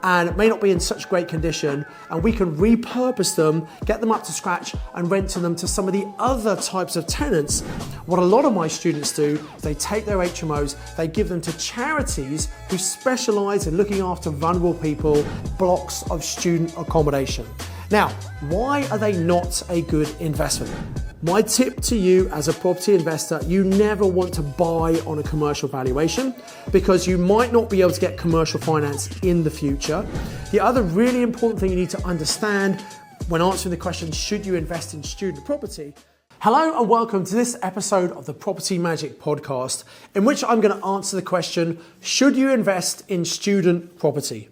and it may not be in such great condition, and we can repurpose them, get them up to scratch and rent them to some of the other types of tenants. What a lot of my students do is they take their HMOs, they give them to charities who specialise in looking after vulnerable people, blocks of student accommodation. Now, why are they not a good investment? My tip to you as a property investor, you never want to buy on a commercial valuation because you might not be able to get commercial finance in the future. The other really important thing you need to understand when answering the question, should you invest in student property? Hello and welcome to this episode of the Property Magic podcast, in which I'm going to answer the question, should you invest in student property?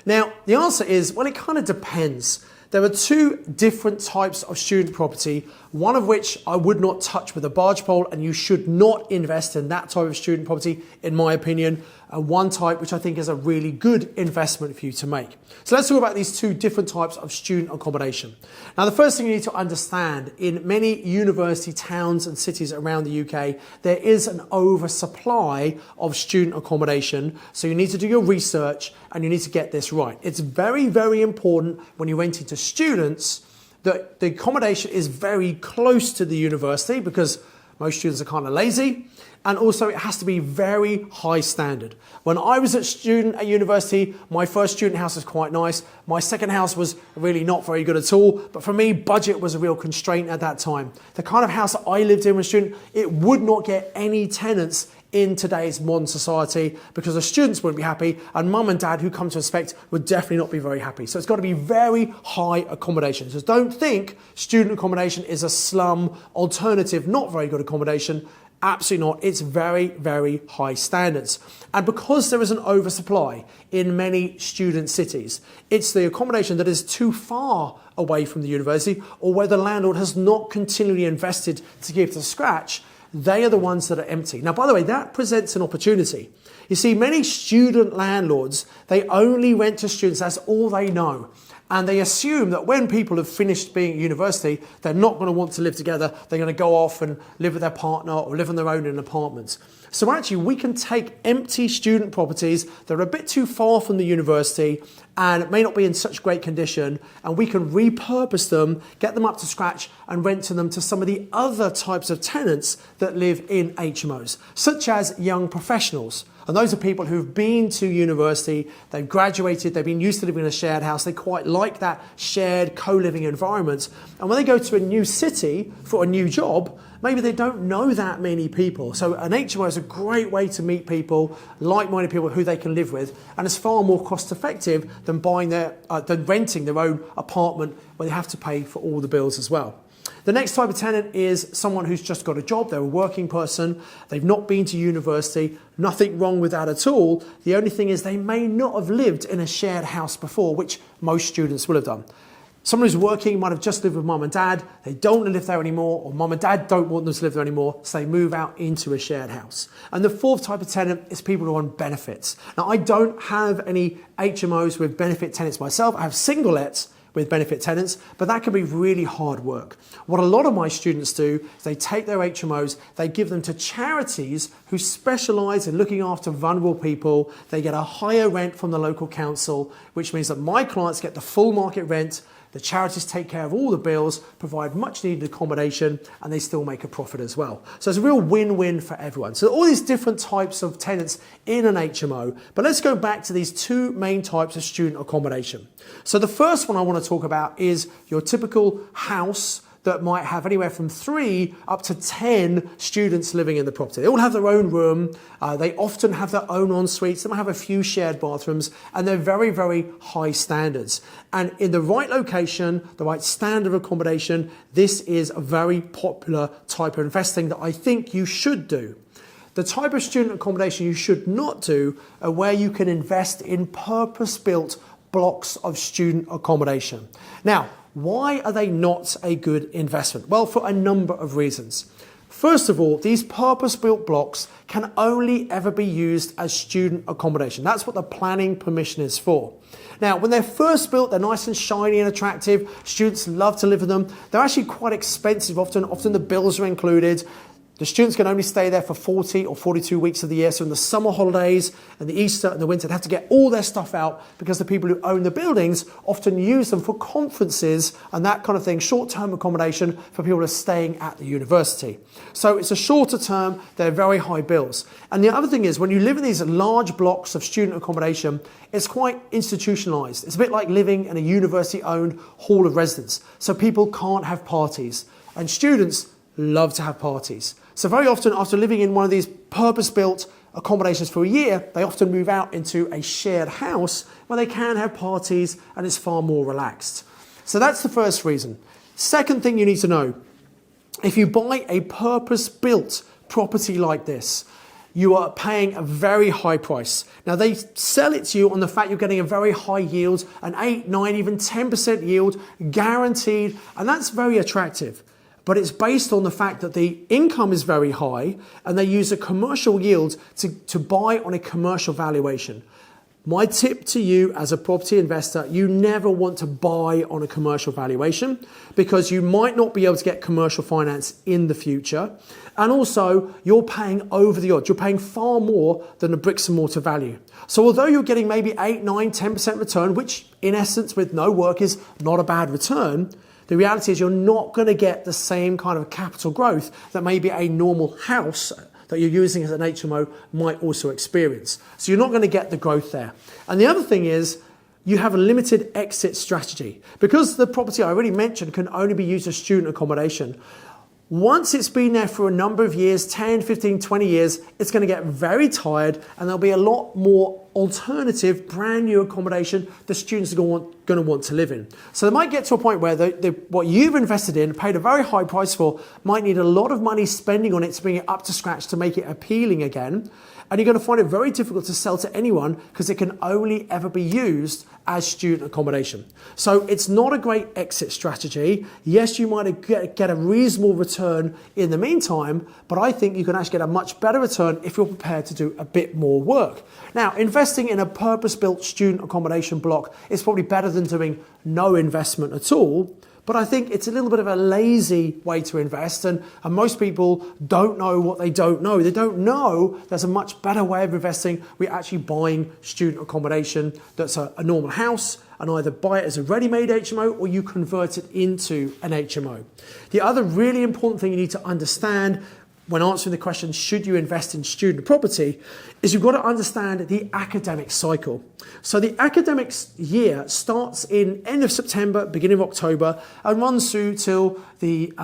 Now, the answer is, well, it kind of depends. There are two different types of student property, one of which I would not touch with a barge pole, and you should not invest in that type of student property, in my opinion, and one type which I think is a really good investment for you to make. So let's talk about these two different types of student accommodation. Now, the first thing you need to understand, in many university towns and cities around the UK, there is an oversupply of student accommodation. So you need to do your research and you need to get this right. It's very, very important when you're renting to students that the accommodation is very close to the university, because most students are kind of lazy. And also it has to be very high standard. When I was a student at university, my first student house was quite nice. My second house was really not very good at all. But for me, budget was a real constraint at that time. The kind of house that I lived in as a student, it would not get any tenants in today's modern society because the students wouldn't be happy, and mum and dad who come to inspect would definitely not be very happy. So it's got to be very high accommodation. So don't think student accommodation is a slum alternative, not very good accommodation. Absolutely not. It's very, very high standards. And because there is an oversupply in many student cities, it's the accommodation that is too far away from the university, or where the landlord has not continually invested to keep it to scratch. They are the ones that are empty. Now, by the way, that presents an opportunity. You see, many student landlords, they only rent to students. That's all they know. And they assume that when people have finished being at university, they're not going to want to live together. They're going to go off and live with their partner or live on their own in apartments. So actually, we can take empty student properties that are a bit too far from the university and may not be in such great condition, and we can repurpose them, get them up to scratch and rent them to some of the other types of tenants that live in HMOs, such as young professionals. And those are people who've been to university, they've graduated, they've been used to living in a shared house, they quite like that shared co-living environment. And when they go to a new city for a new job, maybe they don't know that many people. So an HMO is a great way to meet people, like-minded people who they can live with, and it's far more cost-effective than than renting their own apartment where they have to pay for all the bills as well. The next type of tenant is someone who's just got a job, they're a working person, they've not been to university, nothing wrong with that at all. The only thing is they may not have lived in a shared house before, which most students will have done. Someone who's working might have just lived with mum and dad, they don't want to live there anymore, or mum and dad don't want them to live there anymore, so they move out into a shared house. And the fourth type of tenant is people who are on benefits. Now, I don't have any HMOs with benefit tenants myself, I have single-lets with benefit tenants, but that can be really hard work. What a lot of my students do is they take their HMOs, they give them to charities who specialise in looking after vulnerable people. They get a higher rent from the local council, which means that my clients get the full market rent. The charities take care of all the bills, provide much needed accommodation, and they still make a profit as well. So it's a real win-win for everyone. So all these different types of tenants in an HMO, but let's go back to these two main types of student accommodation. So the first one I want to talk about is your typical house that might have anywhere from 3 up to 10 students living in the property. They all have their own room, they often have their own en-suites, they might have a few shared bathrooms, and they're very, very high standards. And in the right location, the right standard of accommodation, this is a very popular type of investing that I think you should do. The type of student accommodation you should not do are where you can invest in purpose-built blocks of student accommodation. Now, why are they not a good investment? Well, for a number of reasons. First of all, these purpose-built blocks can only ever be used as student accommodation. That's what the planning permission is for. Now, when they're first built, they're nice and shiny and attractive. Students love to live in them. They're actually quite expensive often. Often the bills are included. The students can only stay there for 40 or 42 weeks of the year. So in the summer holidays and the Easter and the winter, they have to get all their stuff out because the people who own the buildings often use them for conferences and that kind of thing, short-term accommodation for people who are staying at the university. So it's a shorter term, they're very high bills. And the other thing is, when you live in these large blocks of student accommodation, it's quite institutionalized. It's a bit like living in a university-owned hall of residence. So people can't have parties. And students love to have parties. So very often, after living in one of these purpose-built accommodations for a year, they often move out into a shared house where they can have parties and it's far more relaxed. So that's the first reason. Second thing you need to know, if you buy a purpose-built property like this, you are paying a very high price. Now they sell it to you on the fact you're getting a very high yield, an 8, 9, even 10% yield guaranteed, and that's very attractive. But it's based on the fact that the income is very high and they use a commercial yield to buy on a commercial valuation. My tip to you as a property investor, you never want to buy on a commercial valuation because you might not be able to get commercial finance in the future. And also you're paying over the odds. You're paying far more than the bricks and mortar value. So although you're getting maybe 8, 9, 10% return, which in essence with no work is not a bad return, the reality is you're not going to get the same kind of capital growth that maybe a normal house that you're using as an HMO might also experience. So you're not going to get the growth there. And the other thing is you have a limited exit strategy. Because the property I already mentioned can only be used as student accommodation, once it's been there for a number of years, 10, 15, 20 years, it's going to get very tired and there'll be a lot more alternative, brand new accommodation the students are going to want to live in. So they might get to a point where what you've invested in, paid a very high price for, might need a lot of money spending on it to bring it up to scratch to make it appealing again. And you're going to find it very difficult to sell to anyone because it can only ever be used as student accommodation. So it's not a great exit strategy. Yes, you might get a reasonable return in the meantime, but I think you can actually get a much better return if you're prepared to do a bit more work. Now, investing in a purpose-built student accommodation block is probably better than doing no investment at all. But I think it's a little bit of a lazy way to invest, and most people don't know what they don't know. They don't know there's a much better way of investing. We're actually buying student accommodation that's a normal house, and either buy it as a ready-made HMO or you convert it into an HMO. The other really important thing you need to understand when answering the question, should you invest in student property, is you've got to understand the academic cycle. So the academic year starts in end of September, beginning of October, and runs through till the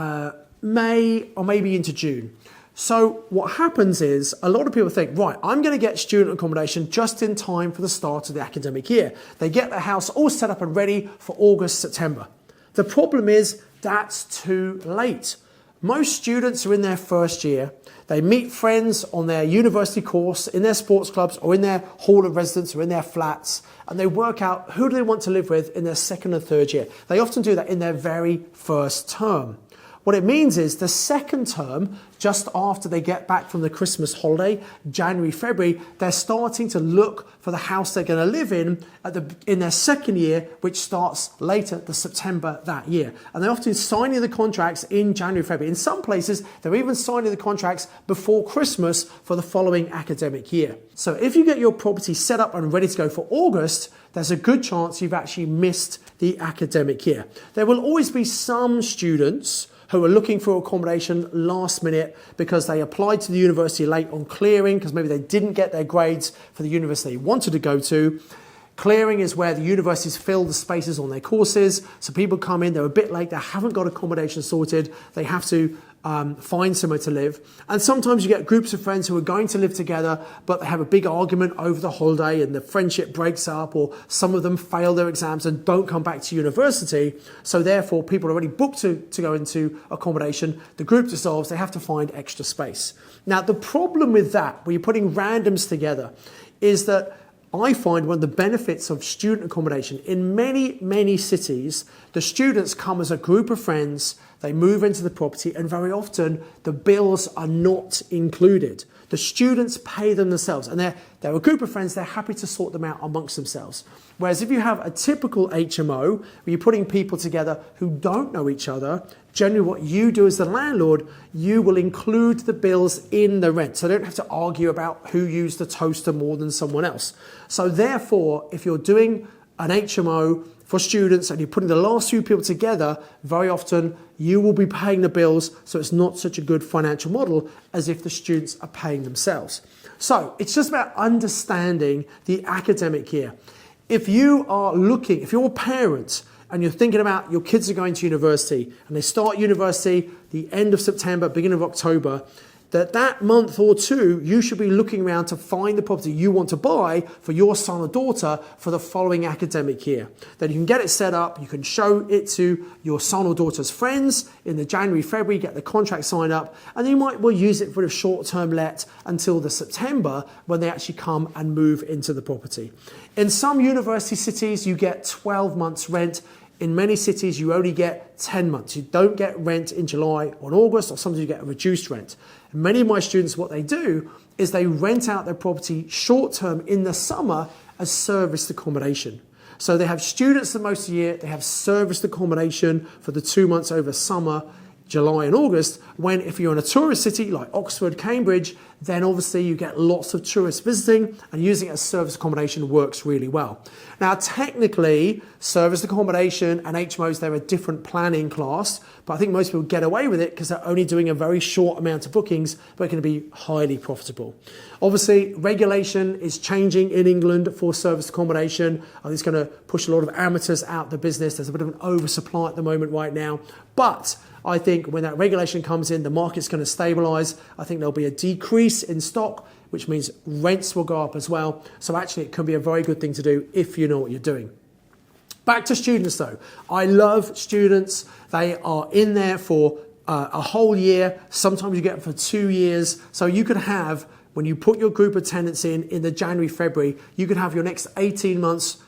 May or maybe into June. So what happens is a lot of people think, right, I'm going to get student accommodation just in time for the start of the academic year. They get their house all set up and ready for August, September. The problem is that's too late. Most students are in their first year. They meet friends on their university course, in their sports clubs, or in their hall of residence, or in their flats, and they work out who do they want to live with in their second and third year. They often do that in their very first term. What it means is the second term, just after they get back from the Christmas holiday, January, February, they're starting to look for the house they're going to live in their second year, which starts later, the September that year. And they're often signing the contracts in January, February. In some places, they're even signing the contracts before Christmas for the following academic year. So if you get your property set up and ready to go for August, there's a good chance you've actually missed the academic year. There will always be some students who are looking for accommodation last minute because they applied to the university late on clearing because maybe they didn't get their grades for the university they wanted to go to. Clearing is where the universities fill the spaces on their courses. So people come in, they're a bit late, they haven't got accommodation sorted, they have to find somewhere to live. And sometimes you get groups of friends who are going to live together, but they have a big argument over the holiday and the friendship breaks up, or some of them fail their exams and don't come back to university. So therefore, people are already booked to go into accommodation. The group dissolves, they have to find extra space. Now, the problem with that, where you're putting randoms together, is that I find one of the benefits of student accommodation in many, many cities, the students come as a group of friends, They move into the property, and very often the bills are not included. The students pay them themselves, and they're a group of friends, they're happy to sort them out amongst themselves. Whereas if you have a typical HMO, where you're putting people together who don't know each other, generally what you do as the landlord, you will include the bills in the rent. So they don't have to argue about who used the toaster more than someone else. So therefore, if you're doing an HMO for students and you're putting the last few people together, very often you will be paying the bills, so it's not such a good financial model as if the students are paying themselves. So it's just about understanding the academic year. If you're a parent and you're thinking about your kids are going to university and they start university the end of September, beginning of October, that month or two, you should be looking around to find the property you want to buy for your son or daughter for the following academic year. Then you can get it set up, you can show it to your son or daughter's friends in the January, February, get the contract signed up, and you might well use it for a short-term let until the September when they actually come and move into the property. In some university cities, you get 12 months rent. In many cities, you only get 10 months. You don't get rent in July or August, or sometimes you get a reduced rent. And many of my students, what they do is they rent out their property short-term in the summer as serviced accommodation. So they have students the most of the year, they have serviced accommodation for the 2 months over summer, July and August, when if you're in a tourist city like Oxford, Cambridge, then obviously you get lots of tourists visiting, and using it as service accommodation works really well. Now, technically, service accommodation and HMOs, they're a different planning class, but I think most people get away with it because they're only doing a very short amount of bookings, but it can be highly profitable. Obviously, regulation is changing in England for service accommodation. I think it's going to push a lot of amateurs out the business. There's a bit of an oversupply at the moment right now, but I think when that regulation comes in, the market's going to stabilise. I think there'll be a decrease in stock, which means rents will go up as well. So actually, it can be a very good thing to do if you know what you're doing. Back to students though. I love students. They are in there for a whole year. Sometimes you get them for 2 years. So you could have, when you put your group of tenants in the January, February, you could have your next 18 months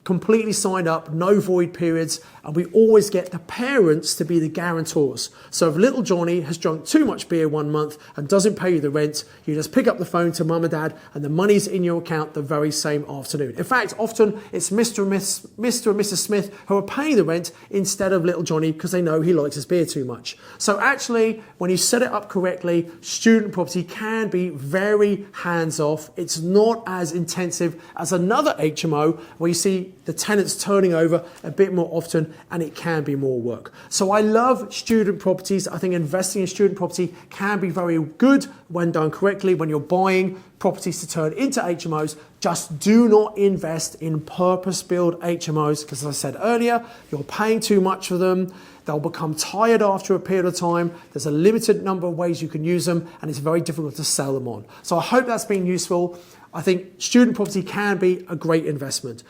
completely signed up, no void periods, and we always get the parents to be the guarantors. So if little Johnny has drunk too much beer 1 month and doesn't pay you the rent, you just pick up the phone to mum and dad and the money's in your account the very same afternoon. In fact, often it's Mr. and Mrs. Smith who are paying the rent instead of little Johnny because they know he likes his beer too much. So actually, when you set it up correctly, student property can be very hands-off. It's not as intensive as another HMO where you see the tenants turning over a bit more often, and it can be more work. So I love student properties. I think investing in student property can be very good when done correctly. When you're buying properties to turn into HMOs, just do not invest in purpose-built HMOs because, as I said earlier, you're paying too much for them. They'll become tired after a period of time. There's a limited number of ways you can use them, and it's very difficult to sell them on. So I hope that's been useful. I think student property can be a great investment.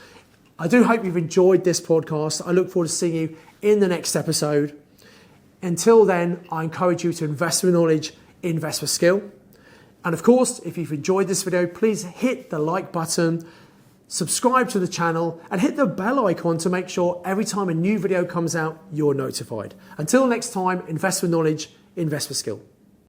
I do hope you've enjoyed this podcast. I look forward to seeing you in the next episode. Until then, I encourage you to invest with knowledge, invest with skill. And of course, if you've enjoyed this video, please hit the like button, subscribe to the channel, and hit the bell icon to make sure every time a new video comes out, you're notified. Until next time, invest with knowledge, invest with skill.